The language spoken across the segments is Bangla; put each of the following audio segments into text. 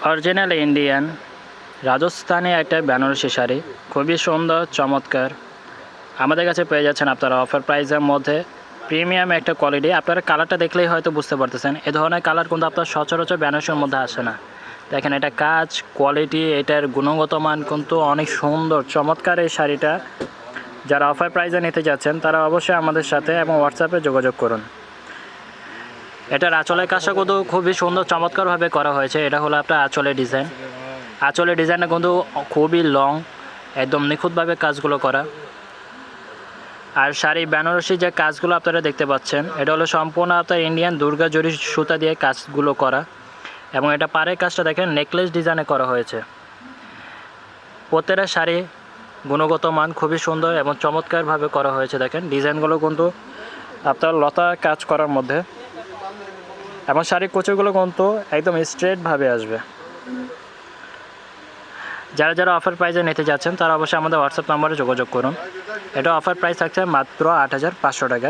অরিজিনাল ইন্ডিয়ান রাজস্থানী একটা বেনারসি শাড়ি, খুবই সুন্দর চমৎকার। আমাদের কাছে পেয়ে যাচ্ছেন আপনারা অফার প্রাইসের মধ্যে, প্রিমিয়াম একটা কোয়ালিটি। আপনারা কালারটা দেখলেই হয়তো বুঝতে পারতেছেন, এ ধরনের কালার কিন্তু আপনার সচরাচর বেনারসির মধ্যে আসে না। দেখেন এটা কাজ, কোয়ালিটি, এটার গুণগত মান কিন্তু অনেক সুন্দর চমৎকার। এই শাড়িটা যারা অফার প্রাইসে নিতে যাচ্ছেন তারা অবশ্যই আমাদের সাথে এবং হোয়াটসঅ্যাপে যোগাযোগ করুন। এটার আঁচলের কাজটা কিন্তু খুবই সুন্দর চমৎকারভাবে করা হয়েছে। এটা হলো আপনার আঁচলের ডিজাইন। আঁচলের ডিজাইনটা কিন্তু খুবই লং, একদম নিখুঁতভাবে কাজগুলো করা। আর শাড়ি বেনারসি যে কাজগুলো আপনারা দেখতে পাচ্ছেন, এটা হলো সম্পূর্ণ আপনার ইন্ডিয়ান দুর্গা জরি সুতা দিয়ে কাজগুলো করা। এবং এটা পাড়ের কাজটা দেখেন নেকলেস ডিজাইনে করা হয়েছে। প্রত্যেকটা শাড়ি গুণগত মান খুবই সুন্দর এবং চমৎকারভাবে করা হয়েছে। দেখেন ডিজাইনগুলো কিন্তু আপনার লতা কাজ করার মধ্যে, এবং শাড়ির কুচিগুলো কিন্তু একদম স্ট্রেটভাবে আসবে। যারা যারা অফার প্রাইসে নিতে যাচ্ছেন তারা অবশ্যই আমাদের হোয়াটসঅ্যাপ নম্বরে যোগাযোগ করুন। এটা অফার প্রাইস থাকছে মাত্র ৮৫০০ টাকা।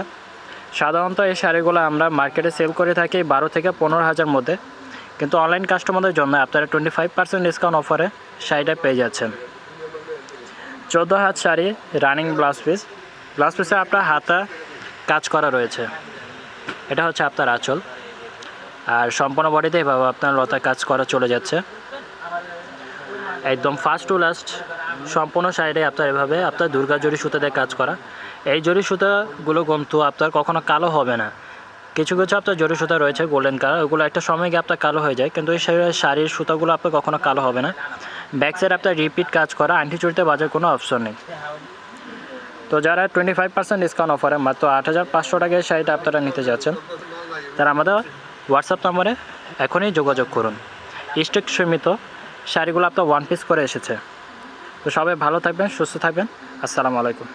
সাধারণত এই শাড়িগুলো আমরা মার্কেটে সেল করে থাকি ১২ থেকে ১৫,০০০ মধ্যে, কিন্তু অনলাইন কাস্টমারদের জন্য আপনারা 25% ডিসকাউন্ট অফারে শাড়িটা পেয়ে যাচ্ছেন। ১৪ হাত sari, running blouse piece. Blouse পিসে আপনার হাতা কাজ করা রয়েছে। এটা হচ্ছে আপনার আঁচল, আর সম্পূর্ণ বডিতে এভাবে আপনার লতা কাজ করা চলে যাচ্ছে। একদম ফার্স্ট টু লাস্ট সম্পূর্ণ শাড়িটাই আপনার এভাবে আপনার দুর্গা জরি সুতা দিয়ে কাজ করা। এই জরি সুতাগুলো কিন্তু আপনার কখনো কালো হবে না। কিছু কিছু আপনার জরি সুতা রয়েছে গোল্ডেন কালার, ওগুলো একটা সময় গিয়ে আপনার কালো হয়ে যায়, কিন্তু এই শাড়ির সুতাগুলো আপনার কখনো কালো হবে না। ব্যাক সাইড আপনার রিপিট কাজ করা, আন্টি চুড়িতে বাজার কোনো অপশন নেই। তো যারা 25% ডিসকাউন্ট অফারে মাত্র ৮৫০০ টাকায় শাড়িটা আপনারা নিতে যাচ্ছেন, তারা আমাদের হোয়াটসঅ্যাপ নম্বরে এখনই যোগাযোগ করুন। স্টক সীমিত, শাড়িগুলো আপনার ওয়ান পিস করে এসেছে। তো সবাই ভালো থাকবেন, সুস্থ থাকবেন। আসসালামু আলাইকুম।